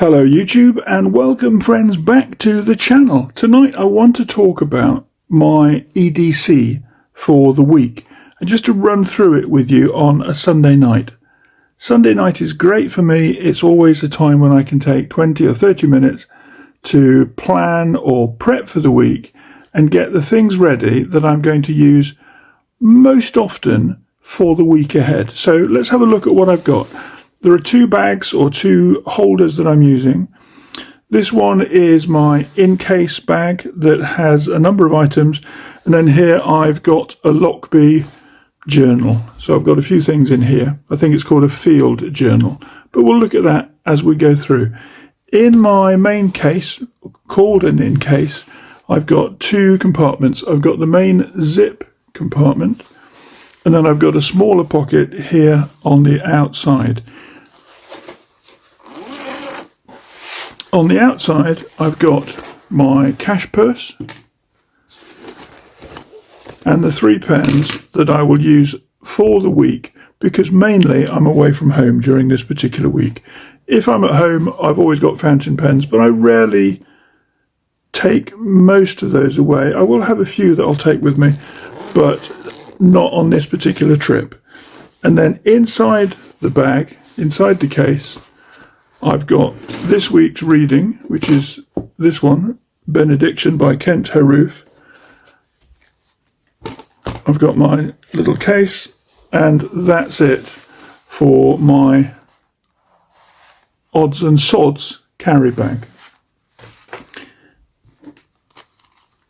Hello YouTube and welcome friends back to the channel. Tonight I want to talk about my EDC for the week and just to run through it with you on a Sunday night. Sunday night is great for me. It's always a time when I can take 20 or 30 minutes to plan or prep for the week and get the things ready that I'm going to use most often for the week ahead. So let's have a look at what I've got. There are two bags or two holders that I'm using. This one is my in-case bag that has a number of items. And then here I've got a Lochby journal. So I've got a few things in here. I think it's called a field journal. But we'll look at that as we go through. In my main case, called an in-case, I've got two compartments. I've got the main zip compartment. And then I've got a smaller pocket here on the outside. On the outside, I've got my cash purse and the 3 pens that I will use for the week because mainly I'm away from home during this particular week. If I'm at home, I've always got fountain pens, but I rarely take most of those away. I will have a few that I'll take with me, but not on this particular trip. And then inside the bag, inside the case, I've got this week's reading, which is this one, Benediction by Kent Haruf. I've got my little case, and that's it for my odds and sods carry bag.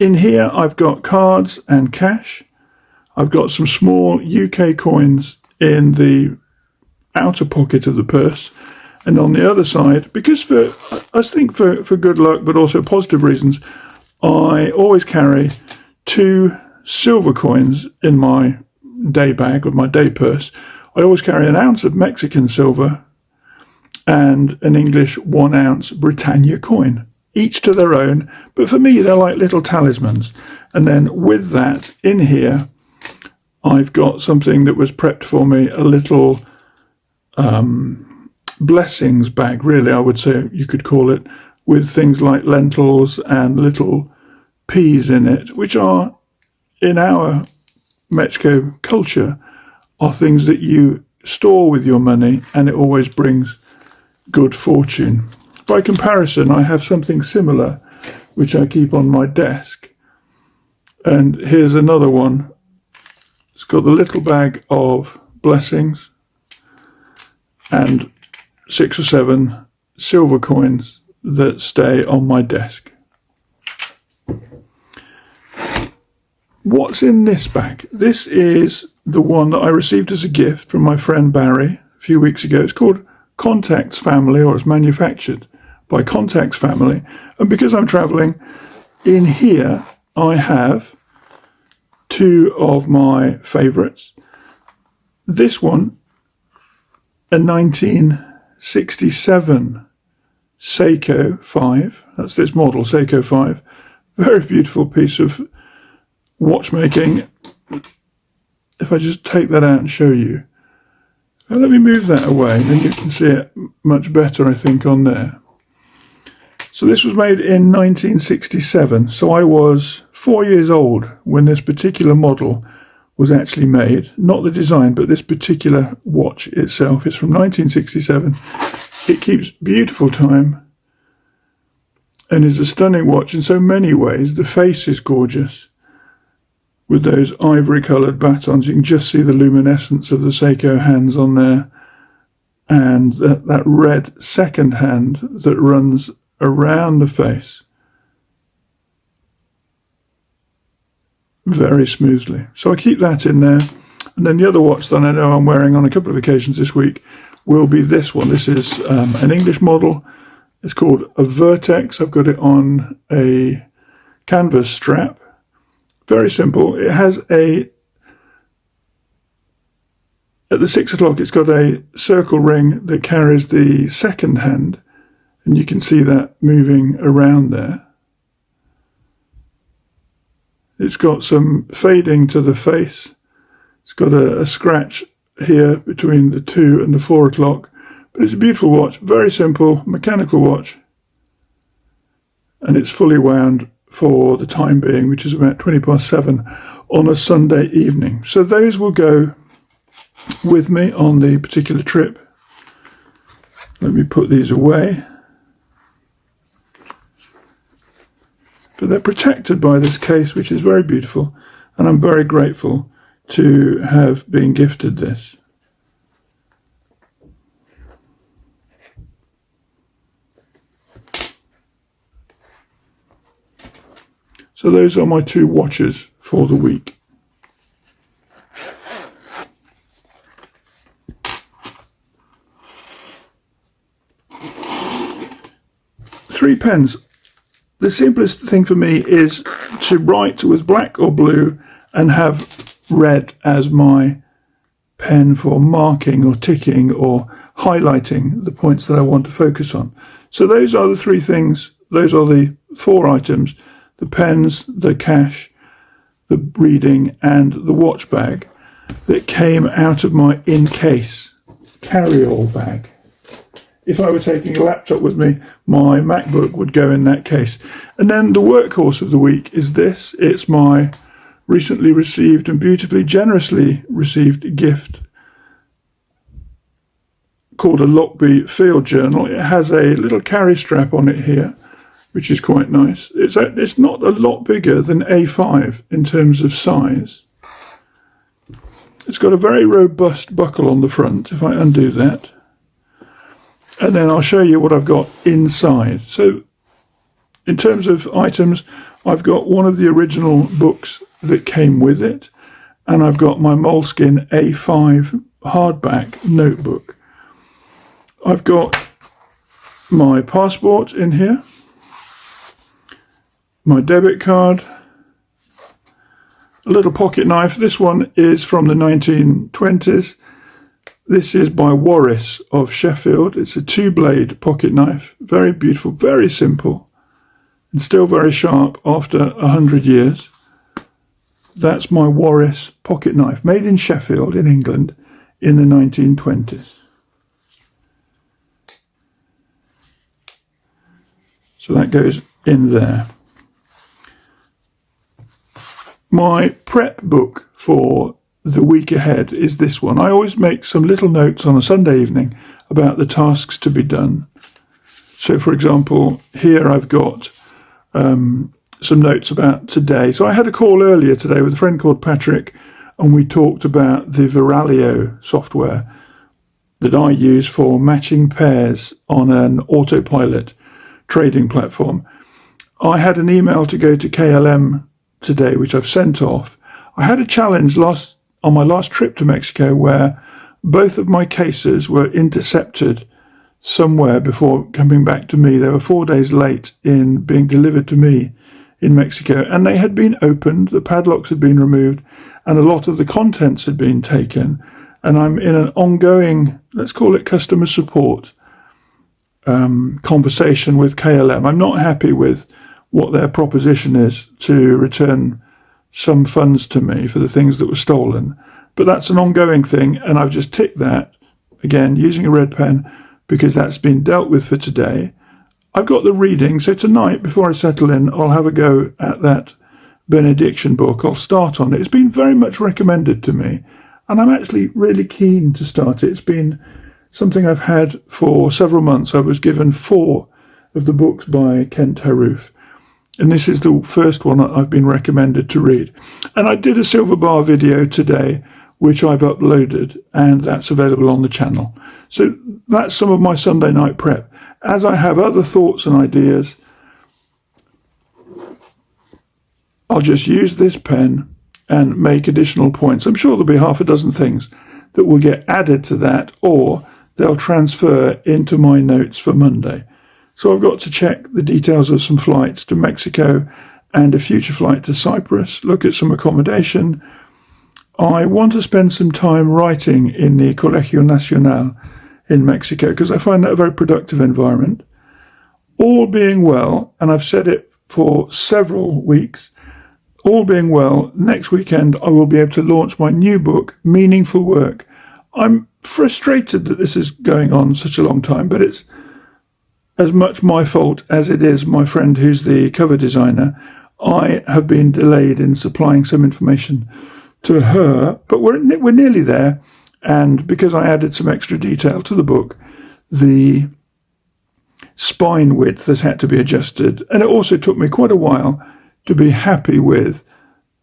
In here I've got cards and cash. I've got some small UK coins in the outer pocket of the purse. And on the other side, because I think for good luck, but also positive reasons, I always carry 2 silver coins in my day bag or my day purse. I always carry an ounce of Mexican silver and an English 1 ounce Britannia coin, each to their own. But for me, they're like little talismans. And then with that in here, I've got something that was prepped for me, a little blessings bag, really, I would say you could call it, with things like lentils and little peas in it, which are, in our Mexico culture, are things that you store with your money and it always brings good fortune. By comparison, I have something similar, which I keep on my desk. And here's another one. It's got the little bag of blessings and 6 or 7 silver coins that stay on my desk. What's in this bag? This is the one that I received as a gift from my friend Barry a few weeks ago. It's called Contacts Family, or it's manufactured by Contacts Family. And because I'm traveling, in here I have 2 of my favorites. This one, a 1967 Seiko 5. That's this model, Seiko 5. Very beautiful piece of watchmaking. If I just take that out and show you. Now let me move that away, then you can see it much better, I think, on there. So this was made in 1967. So I was 4 years old when this particular model was actually made. Not the design, but this particular watch itself. It's from 1967. It keeps beautiful time and is a stunning watch in so many ways. The face is gorgeous with those ivory coloured batons. You can just see the luminescence of the Seiko hands on there, and that red second hand that runs around the face very smoothly. So I keep that in there. And then the other watch that I know I'm wearing on a couple of occasions this week will be this one. This is an English model. It's called a Vertex. I've got it on a canvas strap. Very simple. It has at the 6 o'clock, it's got a circle ring that carries the second hand, and you can see that moving around there. It's got some fading to the face. It's got a scratch here between the 2 and the 4 o'clock, But it's a beautiful watch, very simple, mechanical watch. And it's fully wound for the time being, which is about 7:20 on a Sunday evening. So those will go with me on the particular trip. Let me put these away. But they're protected by this case, which is very beautiful, and I'm very grateful to have been gifted this. So those are my 2 watches for the week. Three pens. The simplest thing for me is to write with black or blue and have red as my pen for marking or ticking or highlighting the points that I want to focus on. So those are the 3 things. Those are the 4 items: the pens, the cash, the reading, and the watch bag that came out of my in-case carry-all bag. If I were taking a laptop with me, my MacBook would go in that case. And then the workhorse of the week is this. It's my recently received and beautifully, generously received gift called a Lochby Field Journal. It has a little carry strap on it here, which is quite nice. It's not a lot bigger than A5 in terms of size. It's got a very robust buckle on the front, if I undo that. And then I'll show you what I've got inside. So in terms of items, I've got one of the original books that came with it, and I've got my Moleskine A5 hardback notebook. I've got my passport in here, my debit card, a little pocket knife. This one is from the 1920s. This is by Warris of Sheffield. It's a 2-blade pocket knife. Very beautiful, very simple, and still very sharp after 100 years. That's my Warris pocket knife, made in Sheffield in England in the 1920s. So that goes in there. My prep book for the week ahead is this one. I always make some little notes on a Sunday evening about the tasks to be done. So, for example, here I've got some notes about today. So I had a call earlier today with a friend called Patrick, and we talked about the Viralio software that I use for matching pairs on an autopilot trading platform. I had an email to go to KLM today, which I've sent off. I had a challenge on my last trip to Mexico where both of my cases were intercepted somewhere before coming back to me. They were 4 days late in being delivered to me in Mexico, and they had been opened, the padlocks had been removed, and a lot of the contents had been taken. And I'm in an ongoing, let's call it customer support conversation with KLM. I'm not happy with what their proposition is to return some funds to me for the things that were stolen. But that's an ongoing thing, and I've just ticked that, again, using a red pen, because that's been dealt with for today. I've got the reading, so tonight, before I settle in, I'll have a go at that benediction book. I'll start on it. It's been very much recommended to me, and I'm actually really keen to start it. It's been something I've had for several months. I was given 4 of the books by Kent Haruf, and this is the first one I've been recommended to read. And I did a silver bar video today, which I've uploaded, and that's available on the channel. So that's some of my Sunday night prep. As I have other thoughts and ideas, I'll just use this pen and make additional points. I'm sure there'll be half a dozen things that will get added to that, or they'll transfer into my notes for Monday. So I've got to check the details of some flights to Mexico and a future flight to Cyprus, look at some accommodation. I want to spend some time writing in the Colegio Nacional in Mexico, because I find that a very productive environment. All being well, and I've said it for several weeks, all being well, next weekend I will be able to launch my new book, Meaningful Work. I'm frustrated that this is going on such a long time, but it's as much my fault as it is my friend who's the cover designer. I have been delayed in supplying some information to her, but we're nearly there. And because I added some extra detail to the book, the spine width has had to be adjusted. And it also took me quite a while to be happy with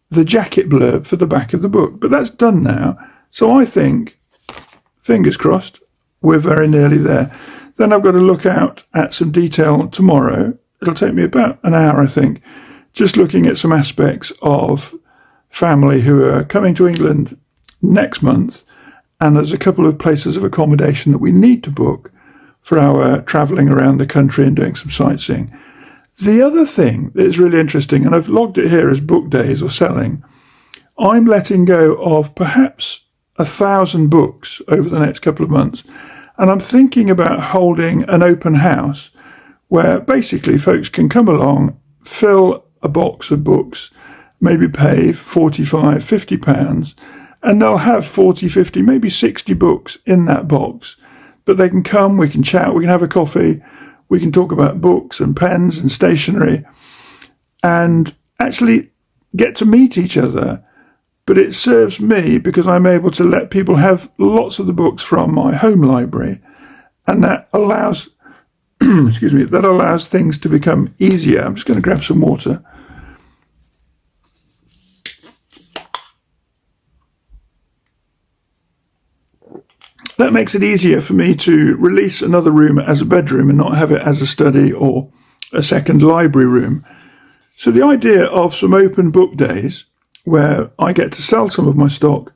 the jacket blurb for the back of the book. But that's done now. So I think, fingers crossed, we're very nearly there. Then I've got to look out at some detail tomorrow. It'll take me about an hour, I think, just looking at some aspects of family who are coming to England next month. And there's a couple of places of accommodation that we need to book for our travelling around the country and doing some sightseeing. The other thing that is really interesting, and I've logged it here as book days or selling, I'm letting go of perhaps 1,000 books over the next couple of months. And I'm thinking about holding an open house where basically folks can come along, fill a box of books, maybe pay 45, 50 pounds, and they'll have 40, 50, maybe 60 books in that box. But they can come, we can chat, we can have a coffee, we can talk about books and pens and stationery and actually get to meet each other. But it serves me because I'm able to let people have lots of the books from my home library, and that allows excuse me, that allows things to become easier. I'm just going to grab some water. That makes it easier for me to release another room as a bedroom and not have it as a study or a second library room. So the idea of some open book days where I get to sell some of my stock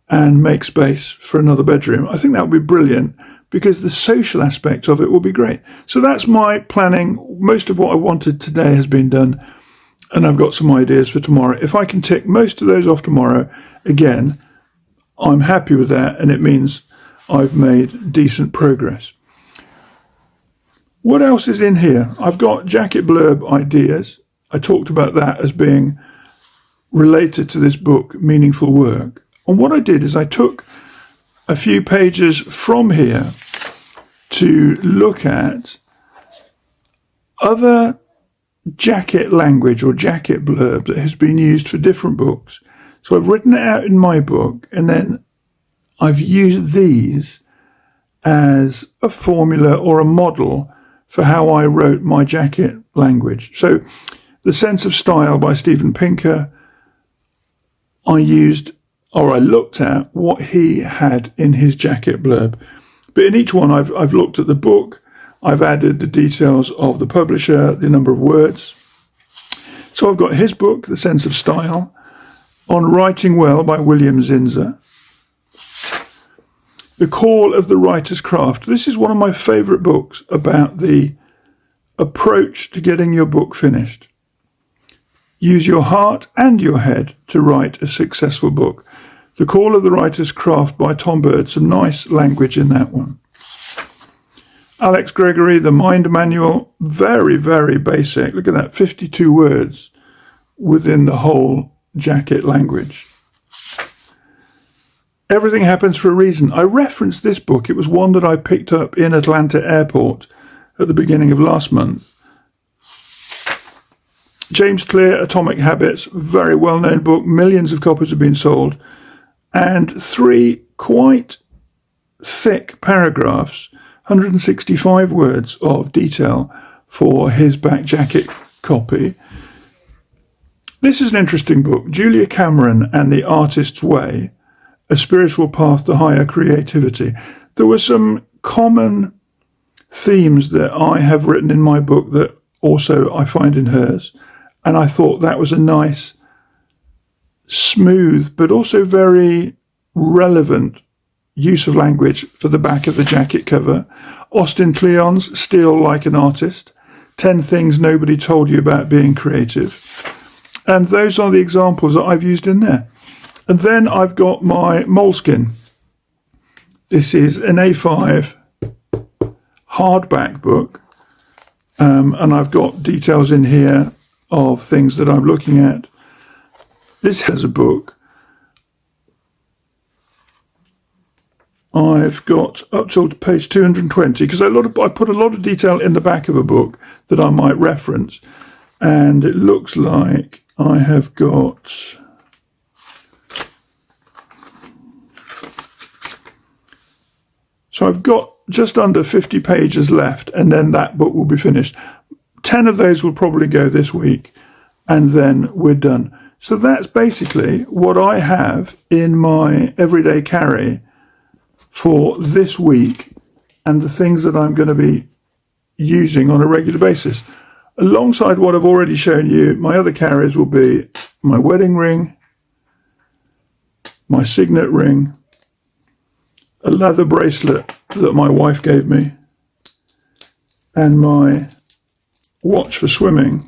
and make space for another bedroom, I think that would be brilliant because the social aspect of it will be great. So that's my planning. Most of what I wanted today has been done, and I've got some ideas for tomorrow. If I can tick most of those off tomorrow, again, I'm happy with that, and it means I've made decent progress. What else is in here? I've got jacket blurb ideas. I talked about that as being related to this book, Meaningful Work. And what I did is I took a few pages from here to look at other jacket language or jacket blurb that has been used for different books. So I've written it out in my book, and then I've used these as a formula or a model for how I wrote my jacket language. So The Sense of Style by Steven Pinker, I looked at what he had in his jacket blurb. But in each one, I've looked at the book, I've added the details of the publisher, the number of words. So I've got his book, The Sense of Style, On Writing Well by William Zinser, The Call of the Writer's Craft. This is one of my favourite books about the approach to getting your book finished. Use your heart and your head to write a successful book. The Call of the Writer's Craft by Tom Bird. Some nice language in that one. Alex Gregory, The Mind Manual. Very, very basic. Look at that, 52 words within the whole jacket language. Everything Happens for a Reason. I referenced this book. It was one that I picked up in Atlanta Airport at the beginning of last month. James Clear, Atomic Habits, very well-known book. Millions of copies have been sold. And 3 quite thick paragraphs, 165 words of detail for his back jacket copy. This is an interesting book. Julia Cameron and the Artist's Way, A Spiritual Path to Higher Creativity. There were some common themes that I have written in my book that also I find in hers. And I thought that was a nice, smooth, but also very relevant use of language for the back of the jacket cover. Austin Kleon's Steal Like an Artist, 10 Things Nobody Told You About Being Creative. And those are the examples that I've used in there. And then I've got my Moleskine. This is an A5 hardback book. And I've got details in here of things that I'm looking at. This has a book. I've got up till page 220, because I put a lot of detail in the back of a book that I might reference, and it looks like I have got so I've got just under 50 pages left, and then that book will be finished. 10 of those will probably go this week, and then we're done. So that's basically what I have in my everyday carry for this week, and the things that I'm going to be using on a regular basis. Alongside what I've already shown you, my other carries will be my wedding ring, my signet ring, a leather bracelet that my wife gave me, and my watch for swimming,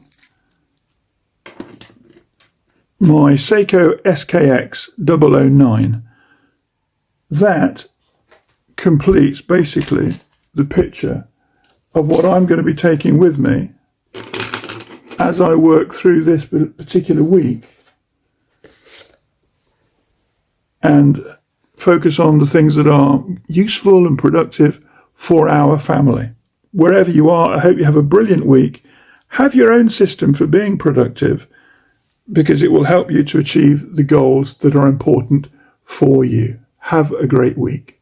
my Seiko SKX 009. That completes basically the picture of what I'm going to be taking with me as I work through this particular week and focus on the things that are useful and productive for our family. Wherever you are, I hope you have a brilliant week. Have your own system for being productive, because it will help you to achieve the goals that are important for you. Have a great week.